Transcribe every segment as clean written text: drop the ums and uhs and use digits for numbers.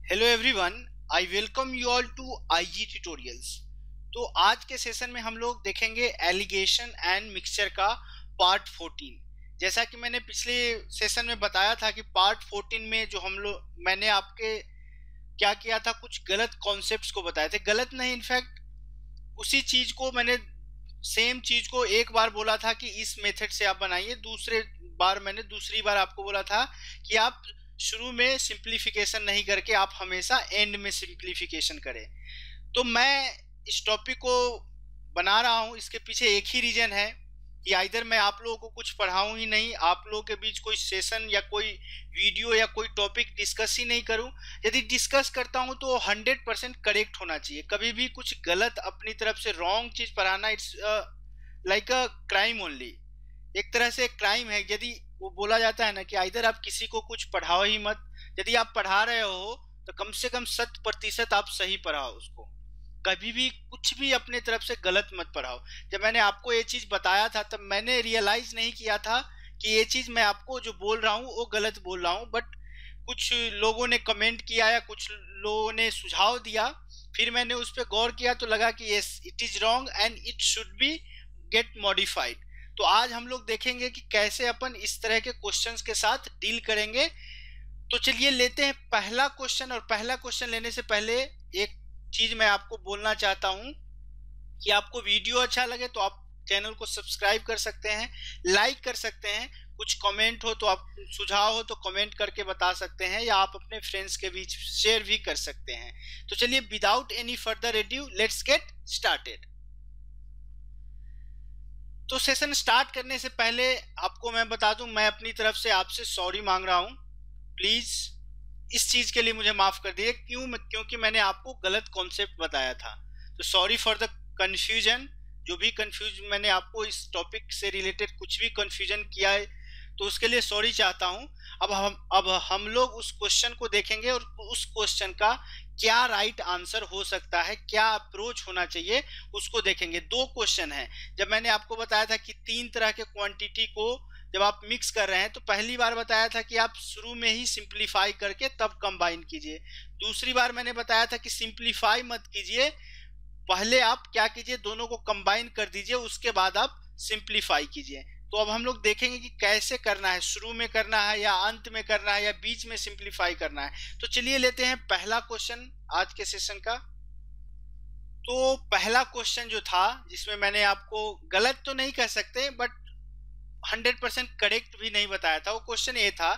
Hello everyone, I welcome you all to IG tutorials. तो आज के सेशन में हम लोग देखेंगे एलिगेशन एंड मिक्सचर का पार्ट 14। जैसा कि मैंने पिछले सेशन में बताया था कि पार्ट 14 में जो मैंने आपके क्या किया था, कुछ गलत कॉन्सेप्ट्स को बताए थे। गलत नहीं, इनफैक्ट उसी चीज को मैंने सेम चीज को एक बार बोला था कि इस मेथड से आप बनाइए, दूसरी बार आपको बोला था कि आप शुरू में सिंप्लीफिकेशन नहीं करके आप हमेशा एंड में सिंप्लीफिकेशन करें। तो मैं इस टॉपिक को बना रहा हूं, इसके पीछे एक ही रीजन है कि आइदर मैं आप लोगों को कुछ पढ़ाऊं ही नहीं, आप लोगों के बीच कोई सेशन या कोई वीडियो या कोई टॉपिक डिस्कस ही नहीं करूं। यदि डिस्कस करता हूं तो 100% करेक्ट होना चाहिए। कभी भी कुछ गलत अपनी तरफ से रॉन्ग चीज पढ़ाना, it's like a crime only. एक तरह से क्राइम है। यदि वो बोला जाता है ना कि आइदर आप किसी को कुछ पढ़ाओ ही मत, यदि आप पढ़ा रहे हो तो कम से कम 100% आप सही पढ़ाओ उसको। कभी भी कुछ भी अपने तरफ से गलत मत पढ़ाओ। जब मैंने आपको ये चीज बताया था तब मैंने रियलाइज नहीं किया था कि ये चीज मैं आपको जो बोल रहा हूँ वो गलत बोल रहा हूँ, बट कुछ लोगों ने कमेंट किया या कुछ लोगों ने सुझाव दिया, फिर मैंने उस पर गौर किया तो लगा कि yes, it is wrong and it should be gate modified. तो आज हम लोग देखेंगे कि कैसे अपन इस तरह के क्वेश्चंस के साथ डील करेंगे। तो चलिए लेते हैं पहला क्वेश्चन। और पहला क्वेश्चन लेने से पहले एक चीज मैं आपको बोलना चाहता हूं कि आपको वीडियो अच्छा लगे तो आप चैनल को सब्सक्राइब कर सकते हैं, लाइक कर सकते हैं, कुछ कमेंट हो तो आप, सुझाव हो तो कमेंट करके बता सकते हैं, या आप अपने फ्रेंड्स के बीच शेयर भी कर सकते हैं। तो चलिए without any further edu let's get started. तो सेशन स्टार्ट करने से पहले आपको मैं बता दूं, मैं अपनी तरफ से आपसे सॉरी मांग रहा हूं। प्लीज इस चीज के लिए मुझे माफ कर दिए, क्योंकि मैंने आपको गलत कॉन्सेप्ट बताया था। तो सॉरी फॉर द कंफ्यूजन। जो भी कंफ्यूज मैंने आपको इस टॉपिक से रिलेटेड कुछ भी कंफ्यूजन किया है तो उसके लिए सॉरी चाहता हूं। अब हम लोग उस क्वेश्चन को देखेंगे और उस क्वेश्चन का क्या राइट आंसर हो सकता है, क्या अप्रोच होना चाहिए, उसको देखेंगे। दो क्वेश्चन है। जब मैंने आपको बताया था कि 3 तरह के क्वांटिटी को जब आप मिक्स कर रहे हैं तो पहली बार बताया था कि आप शुरू में ही सिंप्लीफाई करके तब कंबाइन कीजिए। दूसरी बार मैंने बताया था कि सिंप्लीफाई मत कीजिए, पहले आप क्या कीजिए, दोनों को कंबाइन कर दीजिए, उसके बाद आप सिंप्लीफाई कीजिए। तो अब हम लोग देखेंगे कि कैसे करना है, शुरू में करना है या अंत में करना है या बीच में सिंप्लीफाई करना है। तो चलिए लेते हैं पहला क्वेश्चन आज के सेशन का। तो पहला क्वेश्चन जो था, जिसमें मैंने आपको गलत तो नहीं कह सकते बट 100% करेक्ट भी नहीं बताया था, वो क्वेश्चन ये था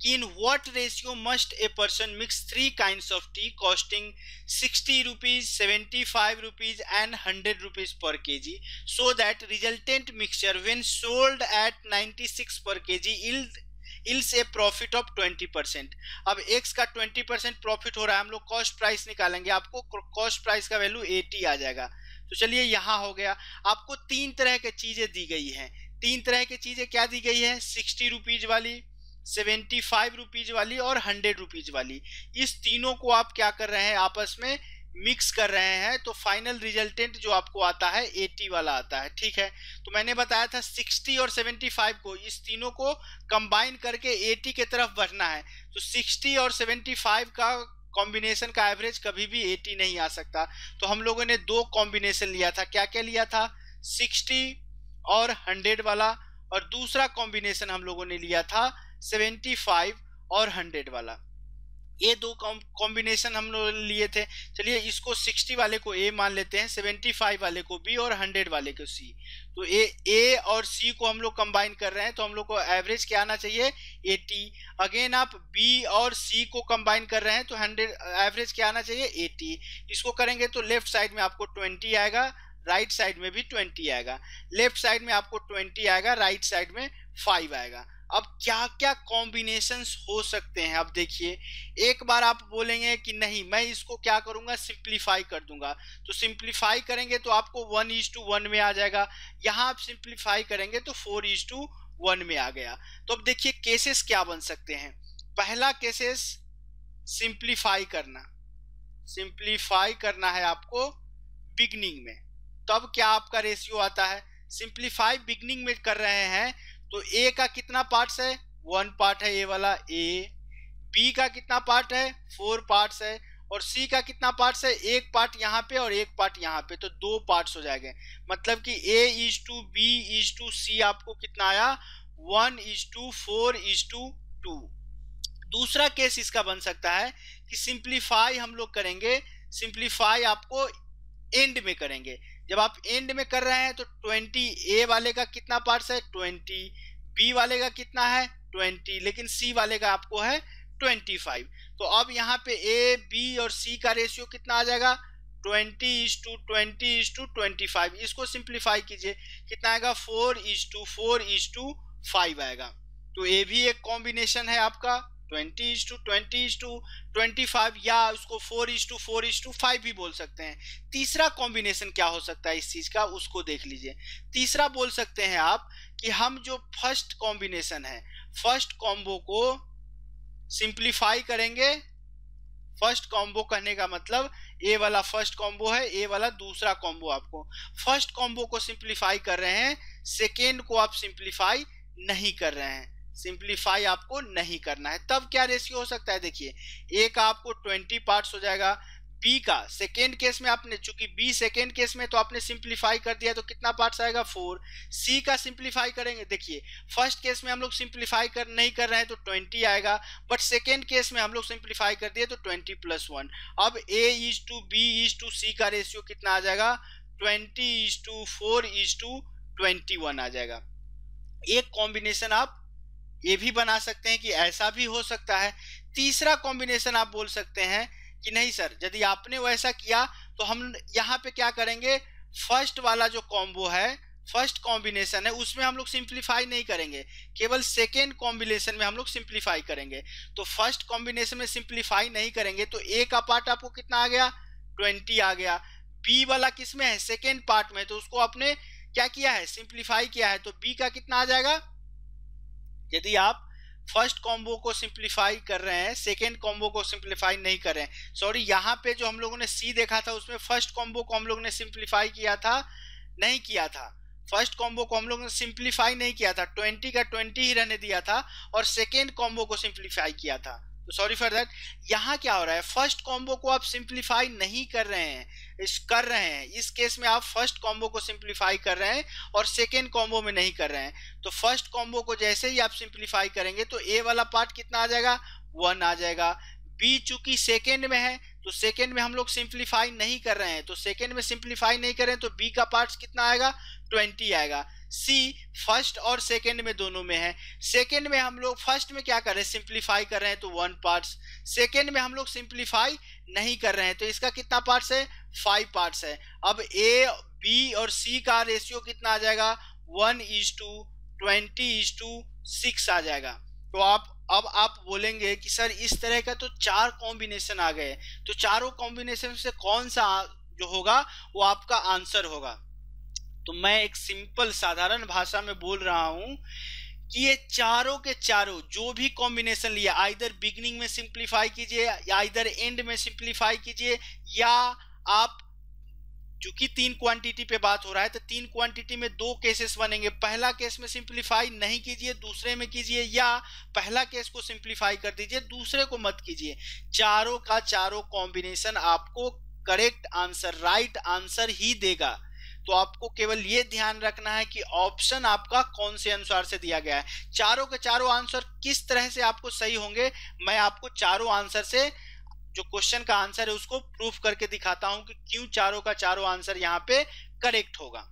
कि in what ratio must a person mix 3 kinds of T costing 60 rupees, 75 rupees and 100 rupees per KG so that resultant mixture when sold at 96 पर KG ills A profit of 20%। अब एक्स का 20% profit हो रहा है, हम लोग cost price निकालेंगे, आपको कॉस्ट प्राइस का वैल्यू 80 आ जाएगा। तो चलिए यहाँ हो गया। आपको 3 तरह की चीजें दी गई हैं। 3 तरह की चीजें क्या दी गई है, 60 रुपीज वाली, 75 रुपीज वाली और 100 रुपीज वाली। इस तीनों को आप क्या कर रहे हैं, आपस में मिक्स कर रहे हैं, तो फाइनल रिजल्टेंट जो आपको आता है 80 वाला आता है। ठीक है, तो मैंने बताया था 60 और 75 को, इस तीनों को कंबाइन करके 80 की तरफ बढ़ना है। तो 60 और 75 का कॉम्बिनेशन का एवरेज कभी भी 80 नहीं आ सकता। तो हम लोगों ने 2 कॉम्बिनेशन लिया था। क्या क्या लिया था, 60 और 100 वाला, और दूसरा कॉम्बिनेशन हम लोगों ने लिया था 75 और 100 वाला। ये 2 कॉम्बिनेशन हम लोग लिए थे। चलिए इसको 60 वाले को ए मान लेते हैं, 75 वाले को बी और 100 वाले को सी। तो ए और सी को हम लोग कंबाइन कर रहे हैं, तो हम लोग को एवरेज क्या आना चाहिए, 80। अगेन आप बी और सी को कंबाइन कर रहे हैं तो 100 एवरेज क्या आना चाहिए, 80। इसको करेंगे तो लेफ्ट साइड में आपको 20 आएगा, राइट साइड में भी 20 आएगा। लेफ्ट साइड में आपको 20 आएगा, राइट साइड में 5 आएगा। अब क्या क्या कॉम्बिनेशंस हो सकते हैं, अब देखिए। एक बार आप बोलेंगे कि नहीं मैं इसको क्या करूंगा, सिंप्लीफाई कर दूंगा। तो सिंप्लीफाई करेंगे तो आपको 1:1 में आ जाएगा। यहाँ आप सिंप्लीफाई करेंगे तो 4:1 में आ गया। तो अब देखिए केसेस क्या बन सकते हैं। पहला केसेस, सिंप्लीफाई करना है आपको बिगनिंग में। तब क्या आपका रेशियो आता है, सिंप्लीफाई बिगनिंग में कर रहे हैं तो ए का कितना पार्ट्स है, 1 पार्ट है ए वाला ए, बी का कितना पार्ट है, 4 पार्ट्स है, और सी का कितना पार्ट्स है, एक पार्ट यहाँ पे और एक पार्ट यहाँ पे, तो 2 पार्ट्स हो जाएंगे। मतलब कि A:B:C आपको कितना आया, 1:4:2। दूसरा केस इसका बन सकता है कि सिंप्लीफाई हम लोग करेंगे, सिंप्लीफाई आपको एंड में करेंगे। जब आप एंड में कर रहे हैं तो 20 ए वाले का कितना पार्ट्स है, 20, बी वाले का कितना है, 20, लेकिन सी वाले का आपको है 25। तो अब यहाँ पे ए, बी और सी का रेशियो कितना आ जाएगा, 20:20:25। इसको सिंप्लीफाई कीजिए, कितना आएगा, 4:4:5 आएगा। तो ये भी एक कॉम्बिनेशन है आपका 20:20:25, या उसको 4:4:5 भी बोल सकते हैं। तीसरा कॉम्बिनेशन क्या हो सकता है इस चीज का, उसको देख लीजिए। तीसरा बोल सकते हैं आप कि हम जो फर्स्ट कॉम्बिनेशन है, फर्स्ट कॉम्बो को सिंप्लीफाई करेंगे। फर्स्ट कॉम्बो कहने का मतलब ए वाला फर्स्ट कॉम्बो है, ए वाला दूसरा कॉम्बो। आपको फर्स्ट कॉम्बो को सिंप्लीफाई कर रहे हैं, सेकेंड को आप सिंप्लीफाई नहीं कर रहे हैं, सिंप्लीफाई आपको नहीं करना है। तब क्या रेशियो हो सकता है, देखिए ए का आपको 20 पार्ट्स हो जाएगा, बी का सेकेंड केस में आपने, चूंकि बी सेकेंड केस में तो आपने सिंप्लीफाई कर दिया, तो कितना पार्ट्स आएगा, 4। सी का सिंप्लीफाई करेंगे, देखिए फर्स्ट केस में हम लोग सिंप्लीफाई नहीं कर रहे हैं तो 20 आएगा, बट सेकेंड केस में हम लोग सिंप्लीफाई कर दिए तो 20+1। अब A:B:C का रेशियो कितना आ जाएगा, 20:4:21 आ जाएगा। एक कॉम्बिनेशन आप ये भी बना सकते हैं कि ऐसा भी हो सकता है। तीसरा कॉम्बिनेशन आप बोल सकते हैं कि नहीं सर, यदि आपने वैसा किया तो हम यहाँ पे क्या करेंगे, फर्स्ट वाला जो कॉम्बो है, फर्स्ट कॉम्बिनेशन है, उसमें हम लोग सिंप्लीफाई नहीं करेंगे, केवल सेकेंड कॉम्बिनेशन में हम लोग सिंप्लीफाई करेंगे। तो फर्स्ट कॉम्बिनेशन में सिंप्लीफाई नहीं करेंगे तो ए का पार्ट आपको कितना आ गया, 20 आ गया। बी वाला किस में है, सेकेंड पार्ट में, तो उसको आपने क्या किया है, सिंप्लीफाई किया है, तो बी का कितना आ जाएगा। यदि आप फर्स्ट कॉम्बो को सिंप्लीफाई कर रहे हैं, सेकेंड कॉम्बो को सिंप्लीफाई नहीं कर रहे हैं, सॉरी यहाँ पे जो हम लोगों ने सी देखा था उसमें फर्स्ट कॉम्बो को हम लोग ने सिंप्लीफाई किया था, नहीं किया था, फर्स्ट कॉम्बो को हम लोग ने सिंप्लीफाई नहीं किया था, 20 का 20 ही रहने दिया था, और सेकेंड कॉम्बो को सिंप्लीफाई किया था। तो सॉरी फॉर दैट, यहाँ क्या हो रहा है, फर्स्ट कॉम्बो को आप सिंप्लीफाई नहीं कर रहे हैं, इस केस में आप फर्स्ट कॉम्बो को सिंप्लीफाई कर रहे हैं और सेकेंड कॉम्बो में नहीं कर रहे हैं। तो फर्स्ट कॉम्बो को जैसे ही आप सिंप्लीफाई करेंगे तो ए वाला पार्ट कितना आ जाएगा, 1 आ जाएगा। बी चूंकि सेकेंड में है तो सेकेंड में हम लोग सिंप्लीफाई नहीं कर रहे हैं, तो सेकेंड में सिंप्लीफाई नहीं कर रहे हैं तो बी का पार्ट कितना आएगा, 20 आएगा। सी फर्स्ट और सेकेंड में दोनों में है, सेकेंड में हम लोग फर्स्ट में क्या कर रहे हैं, सिंप्लीफाई कर रहे हैं तो 1 पार्ट्स, सेकेंड में हम लोग सिंप्लीफाई नहीं कर रहे हैं तो इसका कितना पार्ट्स है, 5 पार्ट्स है। अब ए, बी और सी का रेशियो कितना आ जाएगा, 1:20:6 आ जाएगा। तो अब आप बोलेंगे कि सर इस तरह का तो 4 कॉम्बिनेशन आ गए, तो चारों कॉम्बिनेशन से कौन सा जो होगा वो आपका आंसर होगा। तो मैं एक सिंपल साधारण भाषा में बोल रहा हूं कि ये चारों के चारों जो भी कॉम्बिनेशन लिया, आइदर बिगिनिंग में सिंप्लीफाई कीजिए या आइदर एंड में सिंप्लीफाई कीजिए, या आप चूंकि 3 क्वांटिटी पे बात हो रहा है तो 3 क्वांटिटी में 2 केसेस बनेंगे, पहला केस में सिंप्लीफाई नहीं कीजिए, दूसरे में कीजिए, या पहला केस को सिंप्लीफाई कर दीजिए, दूसरे को मत कीजिए। चारों का चारों कॉम्बिनेशन आपको करेक्ट आंसर, राइट आंसर ही देगा। तो आपको केवल ये ध्यान रखना है कि ऑप्शन आपका कौन से अनुसार से दिया गया है, चारों के चारों आंसर किस तरह से आपको सही होंगे। मैं आपको चारों आंसर से जो क्वेश्चन का आंसर है उसको प्रूफ करके दिखाता हूं कि क्यों चारों का चारों आंसर यहाँ पे करेक्ट होगा।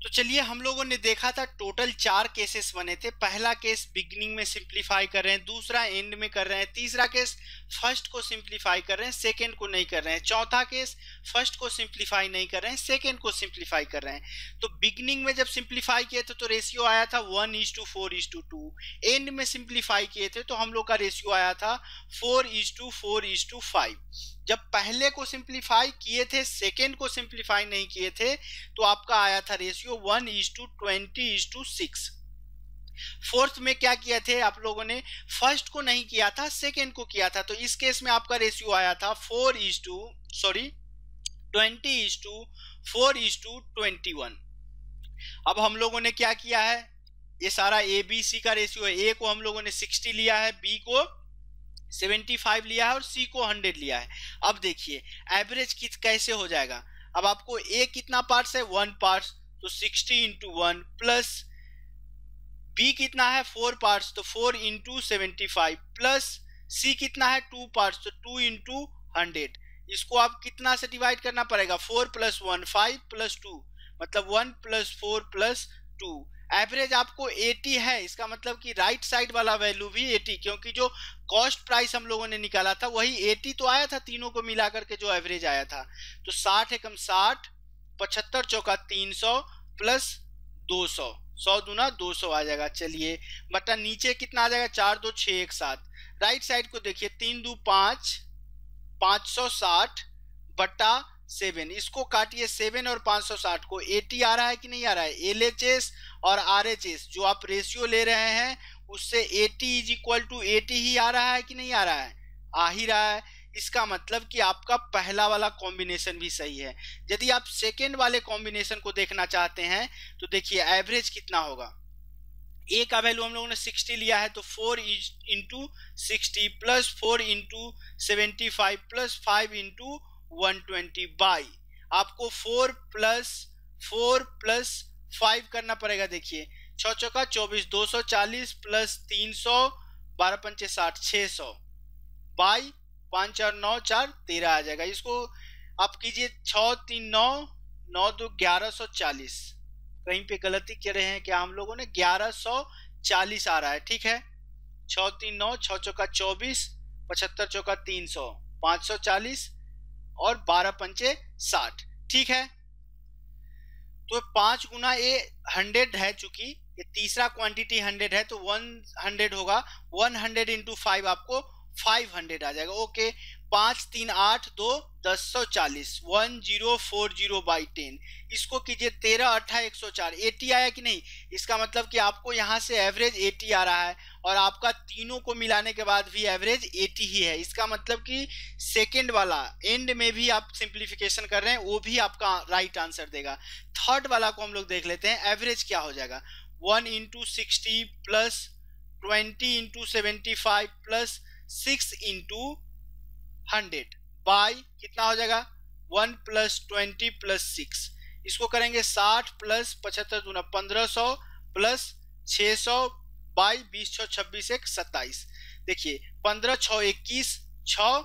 तो चलिए, हम लोगों ने देखा था टोटल 4 केसेस बने थे। पहला केस बिगिनिंग में सिंप्लीफाई कर रहे हैं, दूसरा एंड में कर रहे हैं, तीसरा केस फर्स्ट को सिंप्लीफाई कर रहे हैं, सेकंड को नहीं कर रहे हैं, चौथा केस फर्स्ट को सिंप्लीफाई नहीं कर रहे हैं, सेकंड को सिंप्लीफाई कर रहे हैं। तो बिगिनिंग में जब सिंप्लीफाई किए थे तो रेशियो आया था 1:4:2, एंड में सिंप्लीफाई किए थे तो हम लोग का रेशियो आया था 4:4:5। जब पहले को सिंप्लीफाई किए थे, सेकेंड को सिंप्लीफाई नहीं किए थे, तो आपका आया था रेशियो 1:20:6। फोर्थ में क्या किया थे आप लोगों ने, फर्स्ट को नहीं किया था, सेकेंड को किया था, तो इस केस में आपका रेशियो आया था 20:4:21। अब हम लोगों ने क्या किया है, ये सारा ए बी सी का रेशियो है। ए को हम लोगों ने 60 लिया है, बी को 75 लिया है और सी को 100 लिया है। अब देखिए एवरेज कैसे हो जाएगा। अब आपको ए कितना पार्ट्स है, 1 पार्ट्स, तो 60 इंटू 1 प्लस बी कितना है 4 पार्ट्स, तो 4 इंटू 75 प्लस सी कितना है 2 पार्ट्स, तो 2 इंटू 100। इसको आप कितना से डिवाइड करना पड़ेगा, 4 प्लस 1 5 प्लस 2, मतलब 1 प्लस 4 प्लस 2। एवरेज आपको 80 है, इसका मतलब कि राइट साइड वाला वैल्यू भी 80, क्योंकि जो कॉस्ट प्राइस हम लोगों ने निकाला था वही 80 तो आया था, तीनों को मिला करके जो एवरेज आया था। तो 60 एकम 60, 75 चौका 300 प्लस 200, 100 दूना 200 आ जाएगा। चलिए बटा नीचे कितना आ जाएगा, 4 2 6 1 7। राइट साइड को देखिए, 3 2 5, 560 बटा 7, इसको काटिए 7 और 560 को, 80 आ रहा है कि नहीं आ रहा है। एलएचएस और आरएचएस जो आप रेशियो ले रहे हैं उससे 80 इज इक्वल टू 80 ही आ रहा है कि नहीं आ रहा है, आ ही रहा है। इसका मतलब कि आपका पहला वाला कॉम्बिनेशन भी सही है। यदि आप सेकेंड वाले कॉम्बिनेशन को देखना चाहते हैं तो देखिए एवरेज कितना होगा। ए का वैल्यू हम लोगों ने 60 लिया है, तो 4 into 60 plus 4 into 75 plus 5 into 120 by, आपको 4 प्लस 5 करना पड़ेगा। देखिए 6 चौका 24, 240 प्लस 300, 12 पंचे 60, 600 बाई 5 और 9 4 13 आ जाएगा। इसको आप कीजिए 6 3 9 9 2 1140, कहीं पे गलती कर रहे हैं क्या हम लोगों ने, 1140 आ रहा है, ठीक है। 6 3 9, 6 चौका 24, 75 चौका 300, 540 और 12 पंचे 60, ठीक है। तो 5 गुना ए 100 है, चूंकि ये तीसरा क्वांटिटी 100 है तो 100 होगा, 100 इंटू 5 आपको 500 आ जाएगा। ओके, 5 3 8 2 1040, 1040 बाई 10, इसको कीजिए 13 8 104, 80 आया कि नहीं। इसका मतलब कि आपको यहाँ से एवरेज 80 आ रहा है और आपका तीनों को मिलाने के बाद भी एवरेज 80 ही है। इसका मतलब कि सेकेंड वाला एंड में भी आप सिंप्लीफिकेशन कर रहे हैं वो भी आपका राइट आंसर देगा। थर्ड वाला को हम लोग देख लेते हैं, एवरेज क्या हो जाएगा। 1 into 60 plus 20 into 75 plus 6 into 100 by कितना हो जाएगा, 1 प्लस 20 प्लस 6, इसको करेंगे 60 प्लस 75 दूना 1500 प्लस 600 बाई 20 6 26 1 27। देखिए 15 6 21 6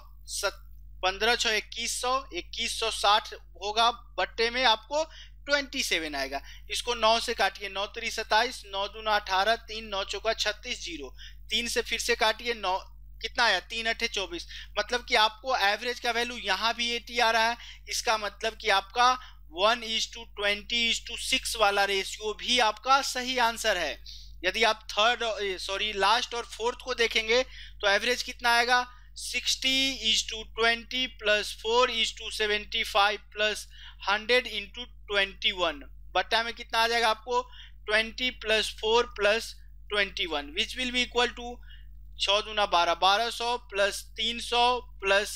15 6 2100, 2160 होगा, बट्टे में आपको 27 आएगा। इसको 9 से काटिए, 9 3 27, 9 दूना 18, 3 9 चौका 36 0, 3 से फिर से काटिए, 9 कितना आया 3 8 24, मतलब कि आपको एवरेज का वैल्यू यहाँ भी 80 आ रहा है। इसका मतलब कि आपका 1:20:6 वाला रेशियो भी आपका सही आंसर है। यदि आप लास्ट और फोर्थ को देखेंगे तो एवरेज कितना आएगा, 60:20 प्लस 4:75 प्लस 100:21, बट्टा में कितना आ जाएगा आपको 20 plus 4 plus 21, which will be equal to 6 दूना 12, 1200 प्लस 300 प्लस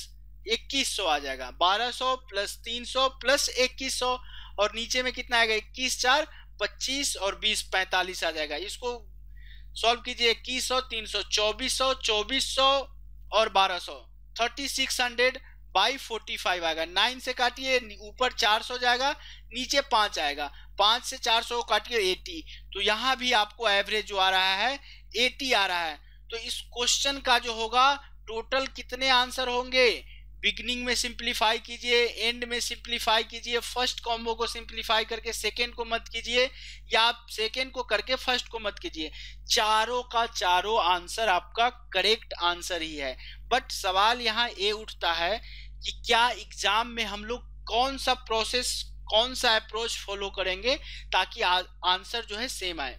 2100 आ जाएगा, 1200 प्लस 300 प्लस 2100, और नीचे में कितना आएगा 21 4 25 और 20 45 आ जाएगा। इसको सॉल्व कीजिए, 2100 300 2400 2400 और 1200 3600 बाई 45 आएगा। 9 से काटिए, ऊपर 400 जाएगा, नीचे 5 आएगा, 5 से 400 काटिए 80, तो यहाँ भी आपको एवरेज जो आ रहा है 80 आ रहा है। तो इस क्वेश्चन का जो होगा टोटल कितने आंसर होंगे, बिगनिंग में सिंप्लीफाई कीजिए, एंड में सिंप्लीफाई कीजिए, फर्स्ट कॉम्बो को सिंप्लीफाई करके सेकेंड को मत कीजिए, या आप सेकेंड को करके फर्स्ट को मत कीजिए, चारों का चारों आंसर आपका करेक्ट आंसर ही है। बट सवाल यहाँ ये उठता है कि क्या एग्जाम में हम लोग कौन सा प्रोसेस, कौन सा अप्रोच फॉलो करेंगे ताकि आंसर जो है सेम आए।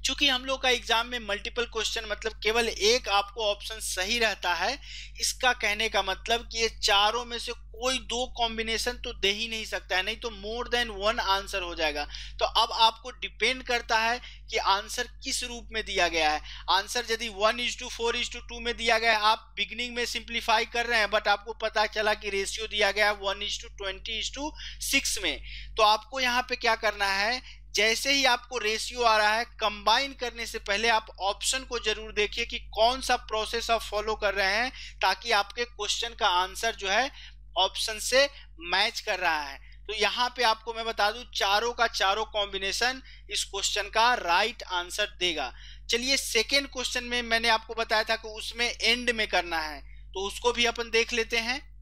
चूंकि हम लोग का एग्जाम में मल्टीपल क्वेश्चन, मतलब केवल एक आपको ऑप्शन सही रहता है, इसका कहने का मतलब कि ये चारों में से कोई दो कॉम्बिनेशन तो दे ही नहीं सकता है, नहीं तो मोर देन वन आंसर हो जाएगा। तो अब आपको डिपेंड करता है कि आंसर किस रूप में दिया गया है। आंसर यदि 1:4:2 में दिया गया है, आप बिगनिंग में सिंप्लीफाई कर रहे हैं बट आपको पता चला कि रेशियो दिया गया है 1:20:6 में, तो आपको यहाँ पे क्या करना है, जैसे ही आपको रेशियो आ रहा है, कंबाइन करने से पहले आप ऑप्शन को जरूर देखिए कि कौन सा प्रोसेस आप फॉलो कर रहे हैं, ताकि आपके क्वेश्चन का आंसर जो है ऑप्शन से मैच कर रहा है। तो यहाँ पे आपको मैं बता दूं, चारों का चारों कॉम्बिनेशन इस क्वेश्चन का राइट आंसर देगा। चलिए सेकेंड क्वेश्चन में मैंने आपको बताया था कि उसमें एंड में करना है, तो उसको भी अपन देख लेते हैं।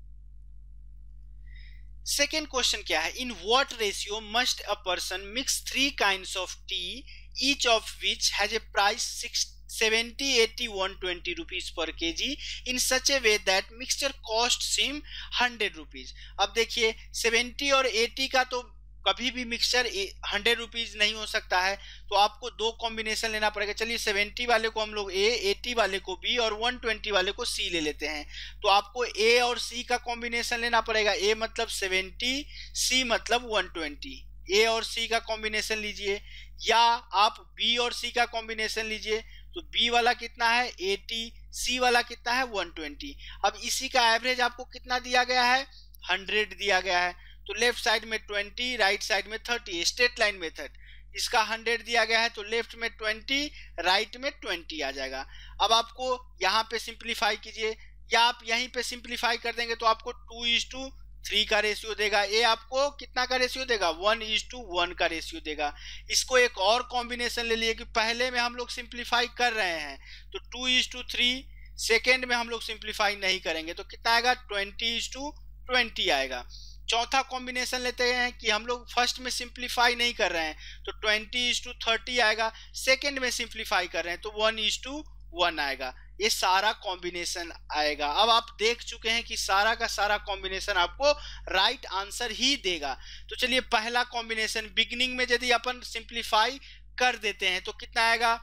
सेकेंड क्वेश्चन क्या है, in what ratio must a person mix 3 kinds of T each of which has a price 70, 80, 120 rupees per KG in such A way that mixture cost SIM 100 rupees. अब देखिए 70 और 80 का तो कभी भी मिक्सचर 100 रुपीज नहीं हो सकता है, तो आपको दो कॉम्बिनेशन लेना पड़ेगा। चलिए 70 वाले को हम लोग ए, 80 वाले को बी और 120 वाले को सी ले लेते हैं। तो आपको ए और सी का कॉम्बिनेशन लेना पड़ेगा। ए मतलब 70, सी मतलब 120। ए और सी का कॉम्बिनेशन लीजिए, या आप बी और सी का कॉम्बिनेशन लीजिए। तो बी वाला कितना है 80, सी वाला कितना है 120। अब इसी का एवरेज आपको कितना दिया गया है 100 दिया गया है। तो लेफ्ट साइड में 20, राइट साइड में 30, स्ट्रेट लाइन मेथड। इसका 100 दिया गया है तो लेफ्ट में 20, राइट में 20 आ जाएगा। अब आपको यहाँ पे सिंप्लीफाई कीजिए, या आप यहीं पे सिंप्लीफाई कर देंगे तो आपको 2:3 का रेशियो देगा। ये आपको कितना का रेशियो देगा 1:1 का रेशियो देगा। इसको एक और कॉम्बिनेशन ले लिए कि पहले में हम लोग सिंप्लीफाई कर रहे हैं तो 2:3, सेकेंड में हम लोग सिंप्लीफाई नहीं करेंगे तो कितना आएगा 20:20 आएगा। चौथा कॉम्बिनेशन लेते हैं कि हम लोग फर्स्ट में सिंप्लीफाई नहीं कर रहे हैं तो 20:30 आएगा, सेकेंड में सिंप्लीफाई कर रहे हैं तो 1:1 आएगा। ये सारा कॉम्बिनेशन आएगा। अब आप देख चुके हैं कि सारा का सारा कॉम्बिनेशन आपको राइट आंसर ही देगा। तो चलिए पहला कॉम्बिनेशन बिगिनिंग में यदि अपन सिंप्लीफाई कर देते हैं तो कितना आएगा,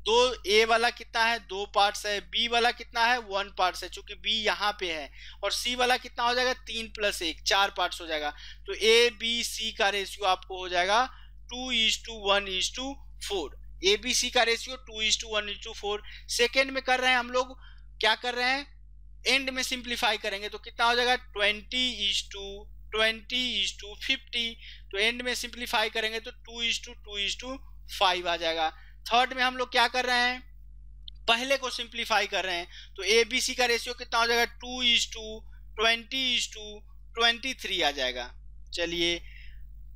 दो ए वाला कितना है 2 पार्ट्स है, बी वाला कितना है 1 पार्ट्स है चूंकि बी यहाँ पे है, और सी वाला कितना हो जाएगा 3 + 1 4 पार्ट्स हो जाएगा। तो ए बी सी का रेशियो आपको हो जाएगा 2:1:4। ए बी सी का रेशियो 2:1:4। सेकेंड में कर रहे हैं हम लोग, क्या कर रहे हैं एंड में सिंप्लीफाई करेंगे तो कितना हो जाएगा 20:50। तो एंड में सिंप्लीफाई करेंगे तो 2:2:5 आ जाएगा। थर्ड में हम लोग क्या कर रहे हैं पहले को सिंप्लीफाई कर रहे हैं तो ए बी सी का रेशियो कितना हो जाएगा 2:20:23 आ जाएगा। चलिए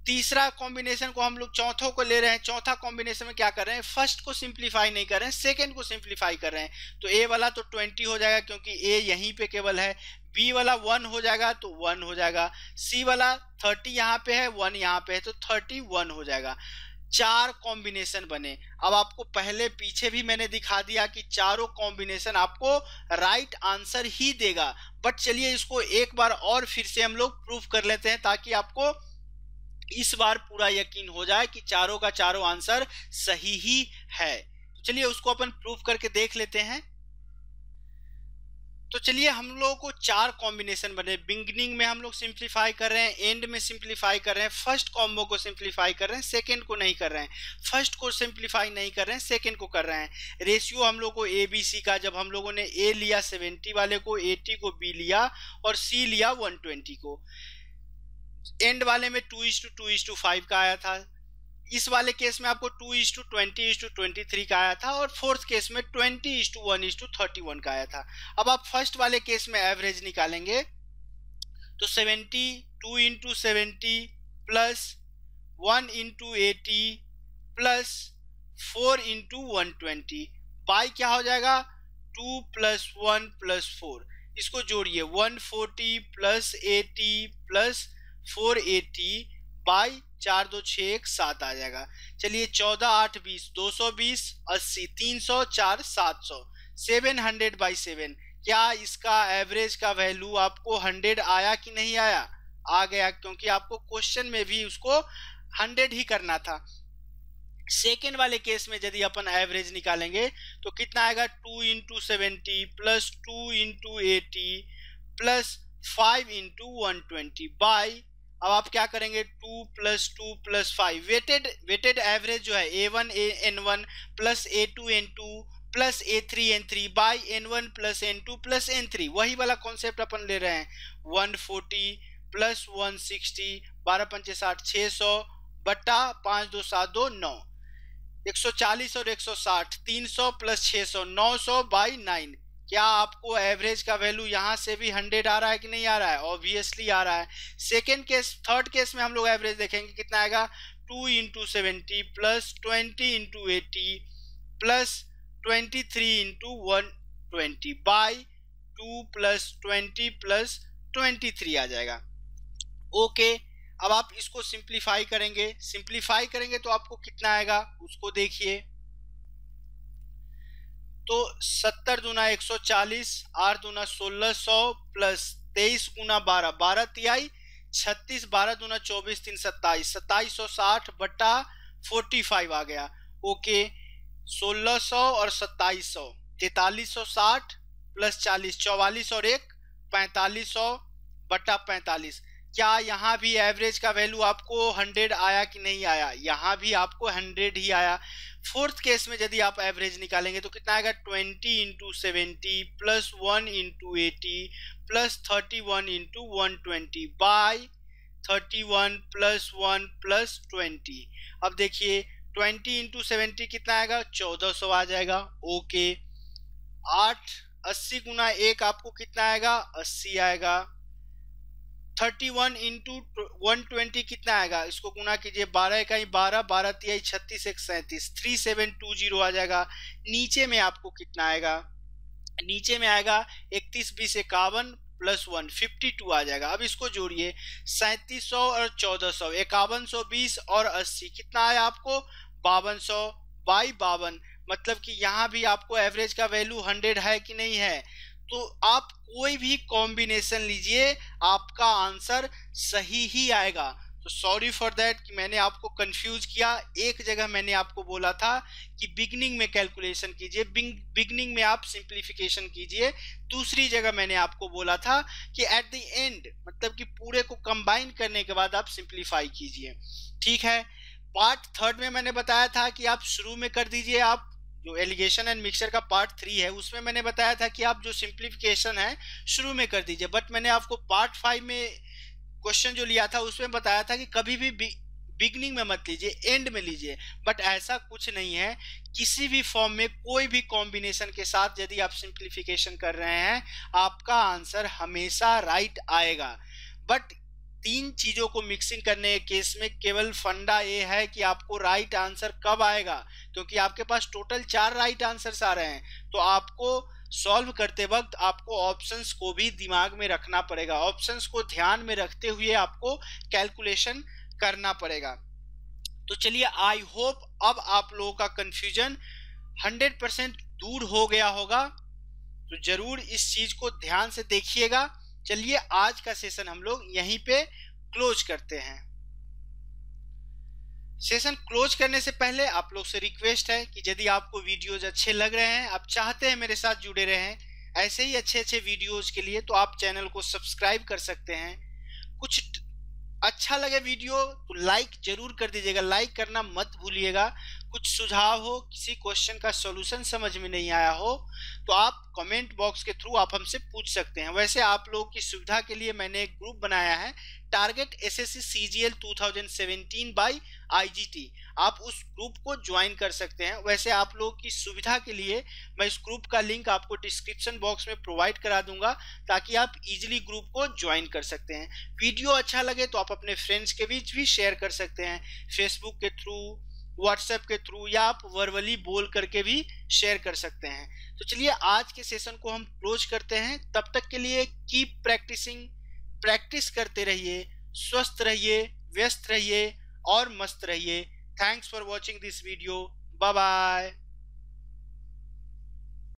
तीसरा कॉम्बिनेशन को हम लोग चौथों को ले रहे हैं। चौथा कॉम्बिनेशन में क्या कर रहे हैं, फर्स्ट को सिंप्लीफाई नहीं कर रहे हैं, सेकेंड को सिंप्लीफाई कर रहे हैं। तो ए वाला तो 20 हो जाएगा क्योंकि ए यहीं पे केवल है, बी वाला 1 हो जाएगा तो 1 हो जाएगा, सी वाला 30 यहाँ पे है 1 यहाँ पे है तो 31 हो जाएगा। 4 कॉम्बिनेशन बने। अब आपको पहले पीछे भी मैंने दिखा दिया कि चारों कॉम्बिनेशन आपको राइट आंसर ही देगा, बट चलिए इसको एक बार और फिर से हम लोग प्रूफ कर लेते हैं ताकि आपको इस बार पूरा यकीन हो जाए कि चारों का चारों आंसर सही ही है। तो चलिए उसको अपन प्रूफ करके देख लेते हैं। तो चलिए हम लोगों को 4 कॉम्बिनेशन बने। बिगिनिंग में हम लोग सिंप्लीफाई कर रहे हैं, एंड में सिंप्लीफाई कर रहे हैं, फर्स्ट कॉम्बो को सिंप्लीफाई कर रहे हैं, सेकंड को नहीं कर रहे हैं, फर्स्ट को सिंप्लीफाई नहीं कर रहे हैं, सेकंड को कर रहे हैं। रेशियो हम लोग को ए बी सी का, जब हम लोगों ने ए लिया 70 वाले को, 80 को बी लिया और सी लिया 120 को। एंड वाले में 2:2:5 का आया था। इस वाले केस में आपको 2:20:23 का आया था, और फोर्थ केस में 20:1:31 का आया था। अब आप फर्स्ट वाले केस में एवरेज निकालेंगे तो 70 2:70 प्लस 1:80 प्लस 4:120 बाई क्या हो जाएगा 2 + 1 + 4। इसको जोड़िए 140 प्लस 80 प्लस 480 बाई 4 2 6 1 7 आ जाएगा। चलिए 14 8 20 220 80 300 4 700 700/7। क्या इसका एवरेज का वैल्यू आपको 100 आया कि नहीं आया? आ गया, क्योंकि आपको क्वेश्चन में भी उसको 100 ही करना था। सेकेंड वाले केस में यदि अपन एवरेज निकालेंगे तो कितना आएगा 2:70 प्लस 2:80 प्लस 5:120 बाई, अब आप क्या करेंगे 2 + 2 + 5 वेटेड एवरेज जो है A1 N1 plus A2 N2 plus A3 N3 by N1 + N2 + N3, वही वाला कॉन्सेप्ट अपन ले रहे हैं। 140 प्लस 160 12 × 5 = 60 600 बटा 5 2 7 2 9, 140 और 160, 300 प्लस 600, 900 बाई 9। क्या आपको एवरेज का वैल्यू यहां से भी 100 आ रहा है कि नहीं आ रहा है? ऑब्वियसली आ रहा है। सेकेंड केस, थर्ड केस में हम लोग एवरेज देखेंगे कितना आएगा, 2 into 70 plus 20 into 80 plus 23 into 120 by 2 plus 20 plus 23 आ जाएगा। ओके, अब आप इसको सिंप्लीफाई करेंगे तो आपको कितना आएगा उसको देखिए। तो 70 दूना 140, 8 दूना 1600 प्लस 23 गुना 12, 12 तिहाई 36, 12 दूना 24, 3 27, 2760 बटा 45 आ गया। ओके, 1600 और 2700, 4360 प्लस 40, 44 और 1 4500 बटा 45। क्या यहाँ भी एवरेज का वैल्यू आपको 100 आया कि नहीं आया? यहाँ भी आपको 100 ही आया। फोर्थ केस में यदि आप एवरेज निकालेंगे तो कितना आएगा, 20 into 70 plus 1 into 80 plus 31 into 120 by 31 plus 1 plus 20। अब देखिए 20 इंटू 70 कितना आएगा, 1400 आ जाएगा। ओके, 80 गुना 1 आपको कितना आएगा, 80 आएगा। 31 इंटू 120 कितना आएगा, इसको गुना कीजिए, 12 इकाई 12, 12 तिहाई 36, 1 37, 3720 आ जाएगा। नीचे में आपको कितना आएगा, नीचे में आएगा 31 20 51 प्लस 1 52 आ जाएगा। अब इसको जोड़िए, 3700 और 1400, 5120 और 80 कितना आया आपको, 5200 बाई 52। मतलब कि यहाँ भी आपको एवरेज का वैल्यू 100 है कि नहीं है? तो आप कोई भी कॉम्बिनेशन लीजिए, आपका आंसर सही ही आएगा। तो सॉरी फॉर दैट कि मैंने आपको कंफ्यूज किया। एक जगह मैंने आपको बोला था कि बिगनिंग में कैलकुलेशन कीजिए, बिगनिंग में आप सिंप्लीफिकेशन कीजिए। दूसरी जगह मैंने आपको बोला था कि एट द एंड, मतलब कि पूरे को कंबाइन करने के बाद आप सिंप्लीफाई कीजिए। ठीक है, पार्ट थर्ड में मैंने बताया था कि आप शुरू में कर दीजिए, आप जो एलिगेशन एंड मिक्सचर का पार्ट 3 है उसमें मैंने बताया था कि आप जो सिंप्लीफिकेशन है शुरू में कर दीजिए। बट मैंने आपको पार्ट 5 में क्वेश्चन जो लिया था उसमें बताया था कि कभी भी बिगनिंग में मत लीजिए, एंड में लीजिए। बट ऐसा कुछ नहीं है, किसी भी फॉर्म में कोई भी कॉम्बिनेशन के साथ यदि आप सिंप्लीफिकेशन कर रहे हैं आपका आंसर हमेशा राइट आएगा। बट 3 चीजों को मिक्सिंग करने के केस में केवल फंडा ये है कि आपको राइट आंसर कब आएगा, क्योंकि आपके पास टोटल 4 राइट आंसर्स आ रहे हैं। तो आपको सॉल्व करते वक्त आपको ऑप्शंस को भी दिमाग में रखना पड़ेगा, ऑप्शंस को ध्यान में रखते हुए आपको कैलकुलेशन करना पड़ेगा। तो चलिए, आई होप अब आप लोगों का कंफ्यूजन 100% दूर हो गया होगा। तो जरूर इस चीज को ध्यान से देखिएगा। चलिए, आज का सेशन हम लोग यहीं पे क्लोज करते हैं। सेशन क्लोज करने से पहले आप लोग से रिक्वेस्ट है कि यदि आपको वीडियोज अच्छे लग रहे हैं, आप चाहते हैं मेरे साथ जुड़े रहें ऐसे ही अच्छे अच्छे वीडियोज के लिए, तो आप चैनल को सब्सक्राइब कर सकते हैं। कुछ अच्छा लगे वीडियो तो लाइक जरूर कर दीजिएगा, लाइक करना मत भूलिएगा। कुछ सुझाव हो, किसी क्वेश्चन का सॉल्यूशन समझ में नहीं आया हो तो आप कमेंट बॉक्स के थ्रू आप हमसे पूछ सकते हैं। वैसे आप लोगों की सुविधा के लिए मैंने एक ग्रुप बनाया है, target SSC CGL 2017 by IGT. आप उस ग्रुप को ज्वाइन कर सकते हैं। वैसे आप लोगों की सुविधा के लिए मैं इस ग्रुप का लिंक आपको डिस्क्रिप्शन बॉक्स में प्रोवाइड करा दूंगा, ताकि आप इजीली ग्रुप को ज्वाइन कर सकते हैं। वीडियो अच्छा लगे तो आप अपने फ्रेंड्स के बीच भी शेयर कर सकते हैं, फेसबुक के थ्रू, व्हाट्सएप के थ्रू, या आप वर्बली बोल करके भी शेयर कर सकते हैं। तो चलिए, आज के सेशन को हम क्लोज करते हैं। तब तक के लिए कीप प्रैक्टिसिंग, प्रैक्टिस करते रहिए, स्वस्थ रहिए, व्यस्त रहिए और मस्त रहिए। Thanks for watching this video. Bye bye.